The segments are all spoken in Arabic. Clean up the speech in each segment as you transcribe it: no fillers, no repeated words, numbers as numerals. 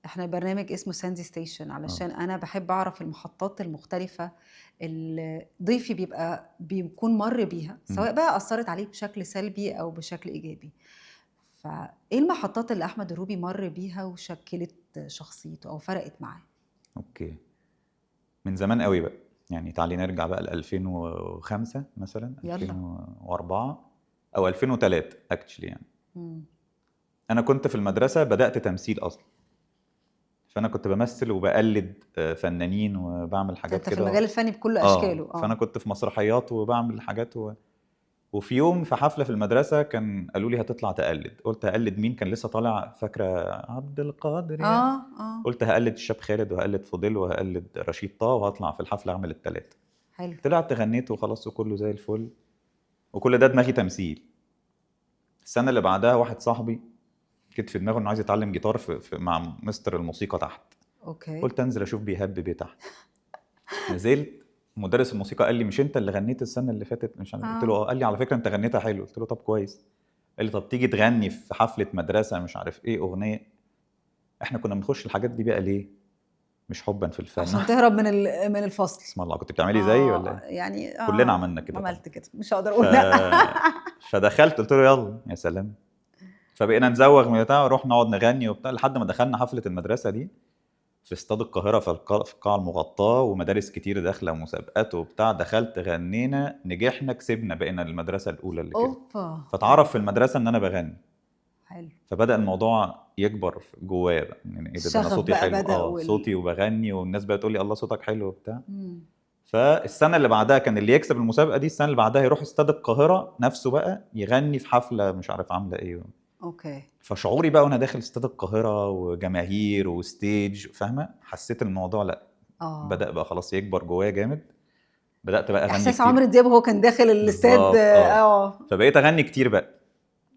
احنا برنامج اسمه ساندي ستيشن اه علشان انا بحب اعرف المحطات المختلفة اللي ضيفي بيكون مر بيها، سواء بقى اثرت عليه بشكل سلبي او بشكل ايجابي. فايه المحطات اللي احمد الروبي مر بيها وشكلت شخصيته او فرقت معاه؟ اوكي. من زمان قوي بقى، يعني تعالي نرجع بقى ل 2005 مثلا، يلا. 2004 او 2003 اكشلي يعني. مم. انا كنت في المدرسه بدات تمثيل اصلا، فانا كنت بمثل وبقلد فنانين وبعمل حاجات انت في كده المجال الفني بكل اشكاله. فانا كنت في مسرحيات وبعمل حاجات وفي يوم في حفله في المدرسه كان قالوا لي هتطلع تقلد. قلت هقلد مين؟ كان لسه طالع، فاكره عبد القادر يعني. اه قلت هقلد الشاب خالد وهقلد فضيل وهقلد رشيد طه وهطلع في الحفله اعمل التلاته. حلو. طلعت غنيت وخلاص وكله زي الفل، وكل ده دماغي تمثيل. السنه اللي بعدها واحد صاحبي كنت في دماغه انه عايز يتعلم جيتار مع مستر الموسيقى تحت. اوكي. قلت انزل اشوف بيهبب ايه تحت. نزلت، مدرس الموسيقى قال لي مش انت اللي غنيت السنه اللي فاتت؟ مش عارف. قلت له اه. اه. قال لي على فكره انت غنيتها حلو. قلت له طب كويس. قال لي طب تيجي تغني في حفله مدرسه مش عارف ايه اغنيه. احنا كنا بنخش الحاجات دي بقى ليه؟ مش حبا في الفن. عشان تهرب من الفصل. اسم الله، كنت بتعملي زيي ولا ايه؟ يعني كلنا عملنا كده طبعا. عملت كده، مش هقدر ف... اقول لا. فدخلت قلت له يلا يا سلام. فبقينا نزوغ من بتاع ونروح نقعد نغني وبتاع لحد ما دخلنا حفله المدرسه دي في استاد القاهره في القاعه المغطاه، ومدارس كتير داخله مسابقات وبتاع. دخلت غنينا، نجحنا، كسبنا، بقينا المدرسه الاولى اللي كده. اوبا. فتعرف في المدرسه ان انا بغني. حلو. فبدا الموضوع يكبر جوايا بقى. يعني ايه ده انا الشغف صوتي بقى حلو، بدأ صوتي وبغني والناس بقى تقول لي الله صوتك حلو وبتاع. مم. فالسنه اللي بعدها كان اللي يكسب المسابقه دي السنه اللي بعدها يروح استاد القاهره نفسه بقى يغني في حفله مش عارف عامله ايه. اوكي. فشعوري بقى وانا داخل استاد القاهره وجماهير وستيج، فاهمه، حسيت الموضوع لا، بدأ بقى خلاص يكبر جوايا جامد. بدأت بقى اغني احساس كتير. عمرو دياب وهو كان داخل الاستاد. بالظبط فبقيت اغني كتير بقى.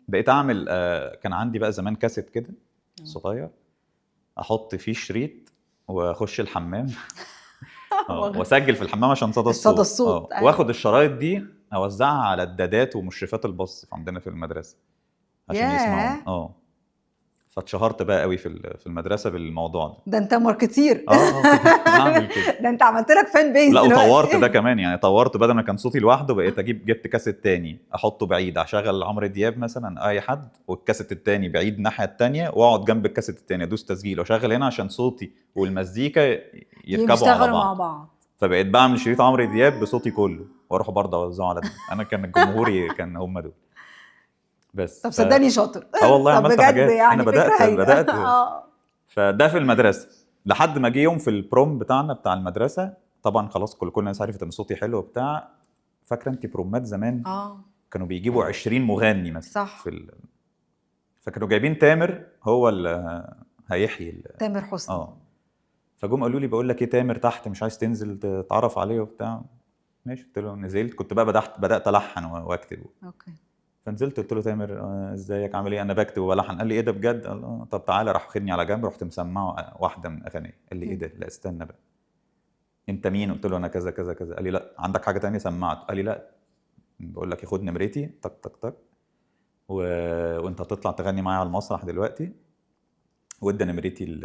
بقيت اعمل كان عندي بقى زمان كاسيت كده صغير، احط فيه شريط واخش الحمام واسجل في الحمام عشان صدى صدى الصوت. الصوت. واخد الشرايط دي اوزعها على الدادات ومشرفات البص عندنا في المدرسه عشان يسمعوا. ياه. فاتشهرت بقى قوي في المدرسه بالموضوع ده. ده انت ماركتير. كنت بعمل كده. ده انت عملت لك فان بيز لا دلوقتي. وطورت ده كمان، يعني طورت بدل ما كان صوتي لوحده بقيت جبت كاسيت تاني احطه بعيد، اشغل عمرو دياب مثلا اي حد، والكاسيت التاني بعيد الناحيه التانيه، واقعد جنب الكاسيت التاني ادوس تسجيل واشغل هنا عشان صوتي والمزيكا يركبوا على يشتغلوا مع بعض. بعض. فبقيت بعمل شريط عمرو دياب بصوتي كله واروح برضه اوزعه على ده. انا كان جمهوري كان هم دول بس. طب صدقني شاطر. والله طب عملت بجد حاجات. انا يعني فكرة هايلة. بدات فده في المدرسه. لحد ما جه يوم في البروم بتاعنا بتاع المدرسه، طبعا خلاص كل الناس عرفت ان صوتي حلو وبتاع. فاكره انت برومات زمان كانوا بيجيبوا 20 مغني مثلا صح. فكانوا جايبين تامر هو اللي هيحيي تامر حسني. فجم قالوا لي بقول لك ايه، تامر تحت مش عايز تنزل تتعرف عليه وبتاع؟ ماشي. قلت له نزلت، كنت بقى بدات الحن واكتب. اوكي. فنزلت قلت له تامر ازيك عامل ايه، انا بكتب وبلحن. قال لي ايه ده بجد؟ قال طب تعالى. راح خدني على جنب، رحت مسمعه واحده من اغانيه. قال لي ايه ده؟ لا استنى بقى، انت مين؟ قلت له انا كذا كذا كذا. قال لي لا عندك حاجه تانية؟ سمعته. قال لي لا، بقول لك خد نمرتي تك تك تك وانت هتطلع تغني معايا على المسرح دلوقتي. وادى نمرتي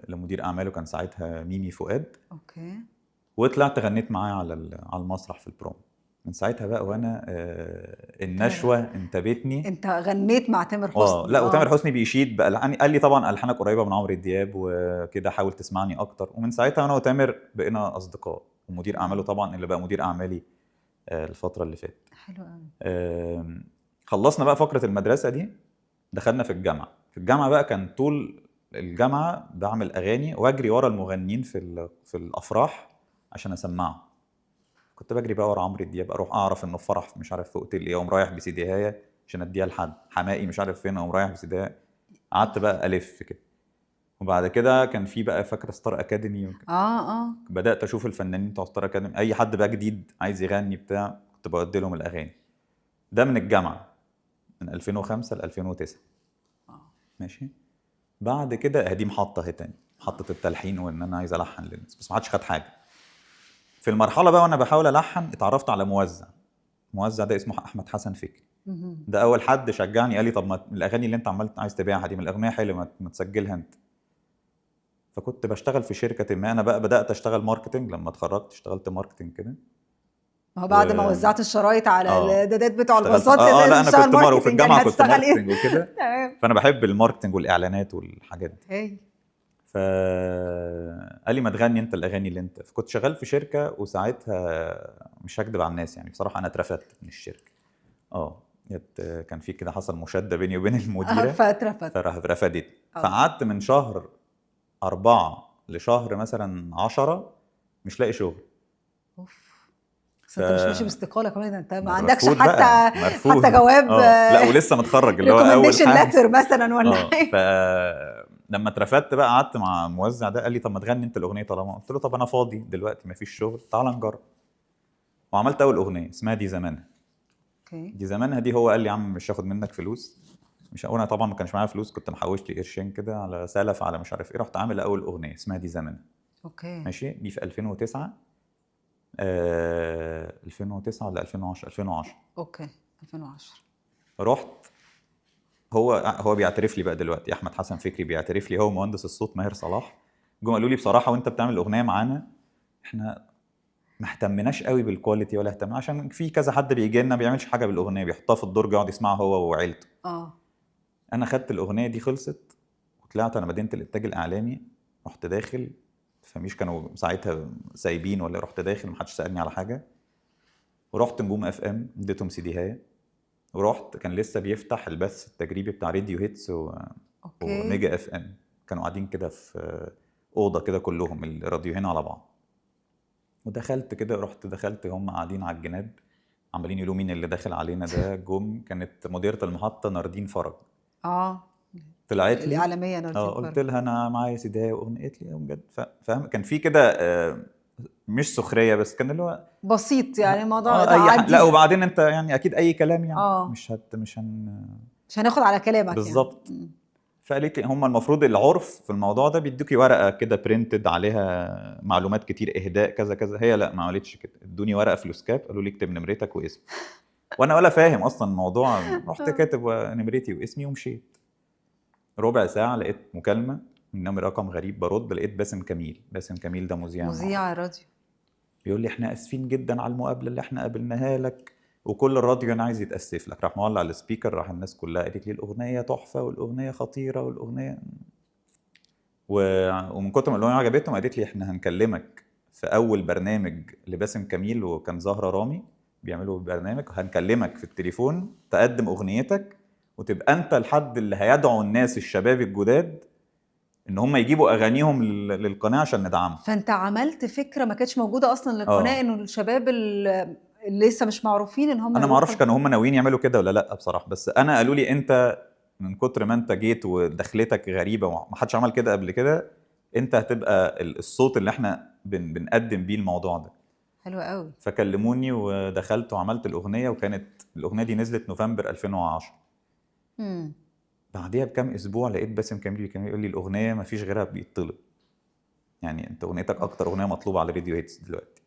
لمدير اعماله كان ساعتها ميمي فؤاد. اوكي. وطلعت غنيت معاه على المسرح في البروم. من ساعتها بقى وانا النشوه انتابتني. انت غنيت مع تامر حسني. لا وتامر حسني بيشيد بألحاني. قال لي طبعا الحانك قريبه من عمرو دياب وكده، حاول تسمعني اكتر. ومن ساعتها انا وتامر بقينا اصدقاء. ومدير اعماله طبعا اللي بقى مدير اعمالي الفتره اللي فاتت. حلو قوي. خلصنا بقى فقره المدرسه دي، دخلنا في الجامعه. في الجامعه بقى كان طول الجامعه بعمل اغاني واجري ورا المغنيين في الافراح عشان اسمعهم. كنت بجري بقى ورا عمرو دياب، اروح اعرف انه في فرح مش عارف في اوتيل ايه، اقوم رايح بسيدي هايه عشان اديها لحد. حماقي مش عارف فين، اقوم رايح بسيدي هايه. قعدت بقى الف كده. وبعد كده كان في بقى فاكره ستار اكاديمي بدات اشوف الفنانين بتوع ستار اكاديمي، اي حد بقى جديد عايز يغني بتاع كنت بودي لهم الاغاني. ده من الجامعه من 2005 ل 2009. ماشي. بعد كده دي محطه تاني، محطه التلحين وان انا عايز الحن للناس، بس ما حدش خد حاجه. في المرحله بقى وانا بحاول الحن اتعرفت على موزع ده اسمه احمد حسن فكري. ده اول حد شجعني، قال لي طب ما الاغاني اللي انت عمال عايز تبيعها دي، من الاغنيه حلوه ما تسجلها انت. فكنت بشتغل في شركه ما. انا بقى بدات اشتغل ماركتنج لما اتخرجت، اشتغلت ماركتنج كده. ما هو و بعد ما وزعت الشرايط على اه الإعدادات بتوع اشتغلت الباصات لا لازم انا تشتغل كنت وفي ماركتينج، يعني الجامعه كنت هتشتغل إيه؟ ماركتنج وكده. تمام. فانا بحب الماركتنج والاعلانات والحاجات دي. هاي. فقال لي ما تغني انت الاغاني اللي انت. فكنت شغال في شركه، وساعتها مش هكدب على الناس يعني بصراحه انا اترفدت من الشركه. اه كان في كده حصل مشاده بيني وبين المديره، فاترفدت. رفدتني. اه. فقعدت من شهر 4 لشهر مثلا 10 مش لاقي شغل. اوف. بس ف انت مش ماشي باستقالة كمان، انت ما عندكش مرفوض حتى بقى، جواب لا ولسه متخرج اللي هو اول ريكومنديشن حاجه. ليتر مثلا ولا ف حاجة؟ لما اترفدت بقى قعدت مع الموزع ده، قال لي طب ما تغني انت الاغنيه طالما. قلت له طب انا فاضي دلوقتي ما فيش شغل، تعال نجرب. وعملت اول اغنيه اسمها دي زمانها. اوكي. دي زمانها دي هو قال لي يا عم مش هاخد منك فلوس. مش انا طبعا ما كانش معايا فلوس، كنت محوش لي قرشين كده على سلف على مش عارف ايه. رحت عامل اول اغنيه اسمها دي زمانها. اوكي. ماشي، دي في 2009. 2009 ولا 2010؟ 2010. اوكي. 2010. رحت، هو بيعترف لي بقى دلوقتي، احمد حسن فكري بيعترف لي، هو مهندس الصوت ماهر صلاح. جم قالوا لي بصراحه وانت بتعمل الاغنيه معانا احنا ما اهتمناش قوي بالكواليتي ولا اهتمنا، عشان في كذا حد بيجي لنا ما بيعملش حاجه بالاغنيه، بيحطها في الدرج يقعد يسمعها هو وعيلته. اه. انا خدت الاغنيه دي خلصت وطلعت انا مدينه الانتاج الاعلامي. رحت داخل، فمش كانوا ساعتها سايبين ولا، رحت داخل محدش سالني على حاجه. ورحت نجوم اف ام اديتهم سي دي هاي. ورحت كان لسه بيفتح البث التجريبي بتاع راديو هيتس اوكي. وميجا اف ام. كانوا قاعدين كده في اوضه كده كلهم الراديوهين على بعض. ودخلت كده، رحت دخلت هم قاعدين على الجناب عمالين يقولوا مين اللي داخل علينا ده. جم كانت مديره المحطه ناردين فرج. اه. طلعت لي، الإعلامية ناردين قلت فرج. لها انا معايا سيدايه واغنيه. قالت لي بجد؟ فاهم كان في كده مش سخريه بس كان اللي هو بسيط يعني الموضوع ده اي لا عديها. وبعدين انت يعني اكيد اي كلام يعني اه. مش هن مش هناخد على كلامك يعني. بالظبط. فقالت لي هم المفروض العرف في الموضوع ده بيدوكي ورقه كده برينتد عليها معلومات كتير، اهداء كذا كذا. هي لا ما عملتش كده، ادوني ورقه فلوسكاب قالوا لي اكتب نمرتك واسمك. وانا ولا فاهم اصلا الموضوع، رحت كاتب نمرتي واسمي ومشيت. ربع ساعه لقيت مكالمه من نمر رقم غريب، برد لقيت باسم كميل. باسم كميل ده مذيع معروف. مذيع الراديو. بيقول لي احنا اسفين جدا على المقابله اللي احنا قابلناها لك، وكل الراديو انا عايز يتاسف لك. راح مولع على السبيكر، راح الناس كلها قالت لي الاغنيه تحفه والاغنيه خطيره والاغنيه ومن كتر ما الاغنيه عجبتهم قالت لي احنا هنكلمك في اول برنامج لباسم كميل وكان زهره رامي بيعملوا برنامج، هنكلمك في التليفون تقدم اغنيتك وتبقى انت الحد اللي هيدعو الناس الشباب الجداد ان هم يجيبوا اغانيهم للقناه عشان ندعمها. فانت عملت فكرة ما كانتش موجودة اصلا للقناة، اه انه الشباب اللي لسه مش معروفين ان هم انا ما يروحوا اعرفش كانوا هم ناويين يعملوا كده ولا لا بصراحه، بس انا قالوا لي انت من كتر ما انت جيت ودخلتك غريبه وما حدش عمل كده قبل كده، انت هتبقى الصوت اللي احنا بنقدم بيه الموضوع ده. حلو قوي. فكلموني ودخلت وعملت الاغنيه، وكانت الاغنيه دي نزلت نوفمبر 2010. امم. بعديها بكام اسبوع لقيت باسم كامل يقول لي الاغنيه ما فيش غيرها بيطلب، يعني انت اغنيتك اكتر اغنيه مطلوبه على راديو هيتس دلوقتي.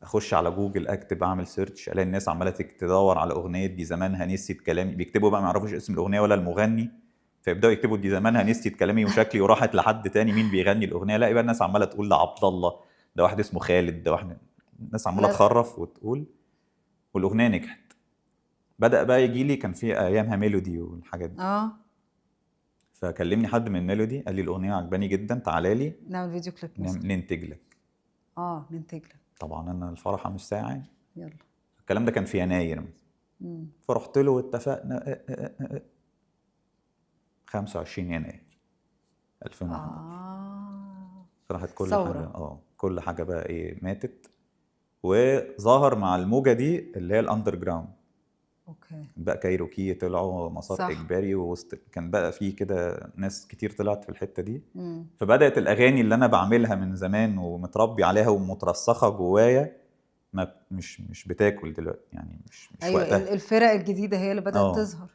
اخش على جوجل اكتب اعمل سيرش الاقي الناس عماله تدور على اغنيه دي زمانها نسيت كلامي. بيكتبوا بقى ما يعرفوش اسم الاغنيه ولا المغني، فيبداوا يكتبوا دي زمانها نسيت كلامي وشكلي وراحت لحد تاني مين بيغني الاغنيه. لا يبقى الناس عماله تقول ده عبد الله، ده واحد اسمه خالد، ده واحد. الناس عماله لا. تخرف وتقول. والاغنيه نجحت. بدا بقى يجي لي، كان في ايامها ميلودي والحاجات دي. اه. فكلمني حد من ميلودي قال لي الاغنيه عجباني جدا تعالى لي نعمل فيديو كليب مثلا. ننتج لك. ننتج لك. طبعا انا الفرحه مش ساعه. يلا. الكلام ده كان في يناير مثلا. امم. فرحت له واتفقنا 25 يناير 2011. راحت كل حاجه ثورة. كل حاجه بقى ايه ماتت. وظهر مع الموجه دي اللي هي الاندر جراوند. اوكي. بقى كايروكي طلعوا مسار صح. اجباري، ووسط كان بقى في كده ناس كتير طلعت في الحته دي. امم. فبدات الاغاني اللي انا بعملها من زمان ومتربي عليها ومترسخه جوايا ما مش بتاكل دلوقتي يعني مش ايوه، وقتها. الفرق الجديدة هي اللي بدأت اه تظهر.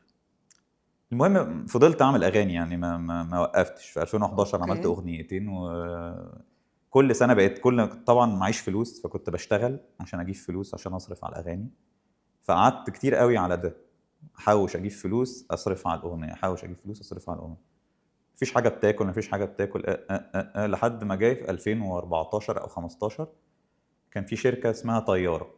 المهم فضلت اعمل اغاني يعني ما وقفتش. في 2011 عملت اوكي. اغنيتين، وكل سنه بقيت طبعا معيش فلوس فكنت بشتغل عشان اجيب فلوس عشان اصرف على الاغاني. فقعدت كتير قوي على ده، احوش اجيب فلوس اصرف على الاغنيه، احوش اجيب فلوس اصرف على الاغنيه. مفيش حاجه بتاكل، مفيش حاجه بتاكل، لحد ما جاي في 2014 او 15 كان في شركه اسمها طياره.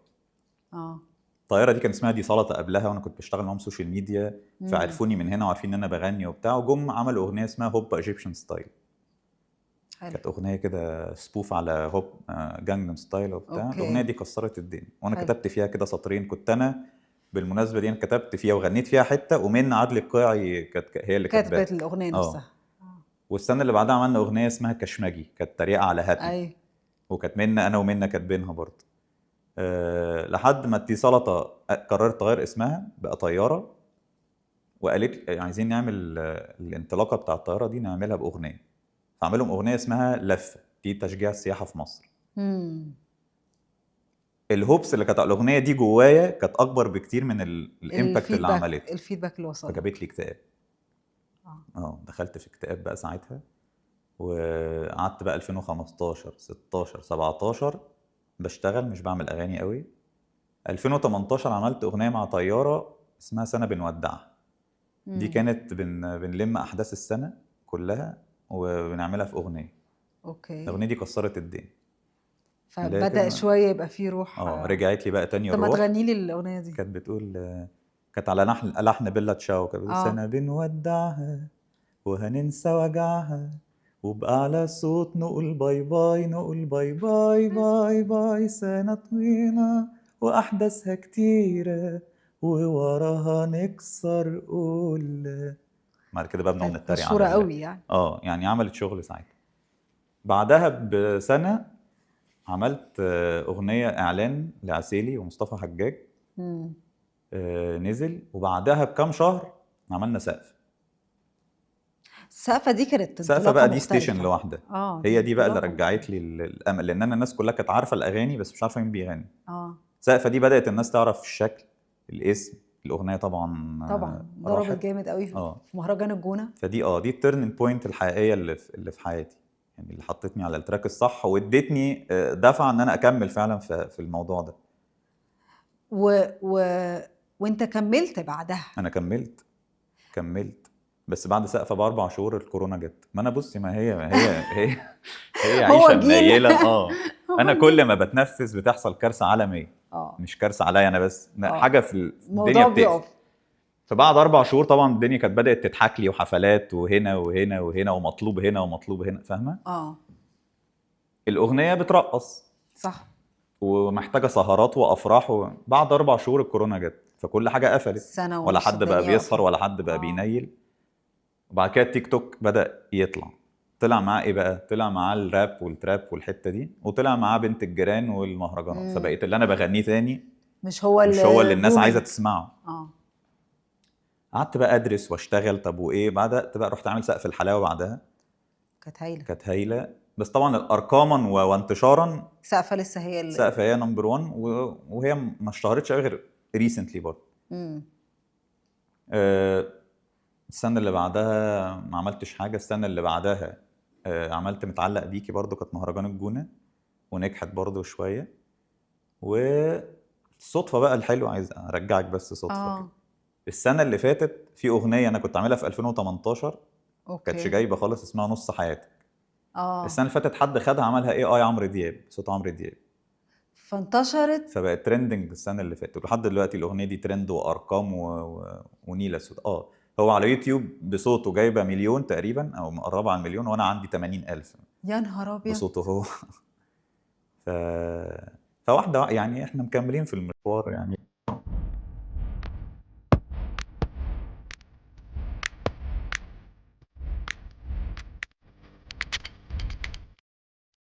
اه الطياره دي كان اسمها دي سلطه قبلها، وانا كنت بشتغل معاهم سوشيال ميديا، فعرفوني من هنا وعارفين ان انا بغني وبتاع، وجم عملوا اغنيه اسمها هوب ايجيبشن ستايل. حلو. كانت اغنيه كده سبوف على هوب جانجنام ستايل وبتاع. اوكي. الاغنيه دي كسرت الدنيا، وانا حلو. كتبت فيها كده سطرين. كنت انا بالمناسبه دي انا كتبت فيها وغنيت فيها حته، ومن عدلي القيعي كانت هي اللي كاتبة كاتباها. الأغنية نفسها. والسنه اللي بعدها عملنا اغنيه اسمها كشمجي، كانت تريقه على هابي، اي وكانت منا انا ومنا كاتبينها برضه. لحد ما تي سلطه قررت تغير اسمها بقى طياره، وقالت عايزين نعمل الانطلاقه بتاع الطياره دي نعملها باغنيه، فعملهم اغنيه اسمها لفه، دي تشجيع السياحه في مصر. الهوبس اللي كانت على الاغنيه دي جوايا كانت اكبر بكتير من الامباكت اللي عملته، الفيدباك اللي وصل. فجابت لي اكتئاب. دخلت في اكتئاب بقى ساعتها، وقعدت بقى 2015 16 17 بشتغل، مش بعمل اغاني قوي. 2018 عملت اغنيه مع طياره اسمها سنه بنودعها. دي كانت بنلم احداث السنه كلها وبنعملها في اغنيه. اوكي. الاغنيه دي كسرت الدنيا، فبدأ شويه يبقى فيه روح. رجعت لي بقى تاني طب ما الروح. تغني لي الاغنيه دي. كانت بتقول، كانت على لحن بيلا تشاو، كانت بتقول سنه بنودعها وهننسى وجعها، وبأعلى صوت نقول باي باي، نقول باي باي باي باي، سنة طويلة وأحداثها كتيرة ووراها نكسر قول. بعد كده بقى بنقعد نتريق مشهورة قوي يعني. يعني عملت شغل ساعتها. بعدها بسنة عملت أغنية إعلان لعسيلي ومصطفى حجاج. نزل، وبعدها بكام شهر عملنا سقف. السقفة دي كانت سقفة بقى دي ستيشن لوحدها. هي دي بقى اللي رجعت لي الامل، لان انا الناس كلها كانت عارفه الاغاني بس مش عارفه مين بيغني. سقفة دي بدات الناس تعرف الشكل، الاسم، الاغنيه طبعا ضربت جامد قوي في مهرجان الجونه. فدي دي التيرنينج بوينت الحقيقيه اللي في حياتي، يعني اللي حطتني على التراك الصح وادتني دفعه ان انا اكمل فعلا في الموضوع ده. وانت كملت بعدها؟ انا كملت بس بعد سقفة ب4 شهور الكورونا جت. ما انا بصي، ما هي عيشه منيله. انا كل ما بتنفس بتحصل كارثه عالميه. مش كارثه عليا انا بس، حاجه في الدنيا بتقف. فبعد 4 شهور طبعا الدنيا كانت بدات تضحك لي، وحفلات وهنا وهنا وهنا، ومطلوب هنا ومطلوب هنا، فاهمه؟ الاغنيه بترقص صح، ومحتاجه سهرات وافراح. بعد 4 شهور الكورونا جت، فكل حاجه قفلت، ولا حد بقى بيسهر ولا حد بقى بينيل. وبعد كده التيك توك بدأ يطلع. طلع معاه ايه بقى؟ طلع معاه الراب والتراب والحتة دي، وطلع معاه بنت الجيران والمهرجانات. فبقيت اللي انا بغنيه تاني مش هو اللي الناس عايزة تسمعه. قعدت بقى ادرس واشتغل. طب وايه؟ بدأت بقى رحت عامل سقف الحلاوة بعدها. كانت هايلة. بس طبعا ارقاما وانتشارا سقفة لسه هي سقفة هي نمبر 1، وهي ما اشتهرتش قوي غير ريسنتلي برضه. السنة اللي بعدها ما عملتش حاجة. السنة اللي بعدها عملت متعلق بيكي برضو، كانت مهرجان الجونة ونجحت برضو شوية. والصدفة بقى الحلوة، عايز أرجعك بس صدفة كده. السنة اللي فاتت في أغنية أنا كنت عاملها في 2018 كانتش جايبة خالص، اسمها نص حياتك. السنة اللي فاتت حد خدها عملها عمرو دياب، صوت عمرو دياب، فانتشرت، فبقت ترندنج السنة اللي فاتت. ولحد دلوقتي الأغنية دي ترند وأرقام ونيلة سود. هو على يوتيوب بصوته جايبه مليون تقريبا او مقربه على المليون، وانا عندي 80,000. يا نهار ابيض بصوته هو. فواحده يعني احنا مكملين في المشوار يعني.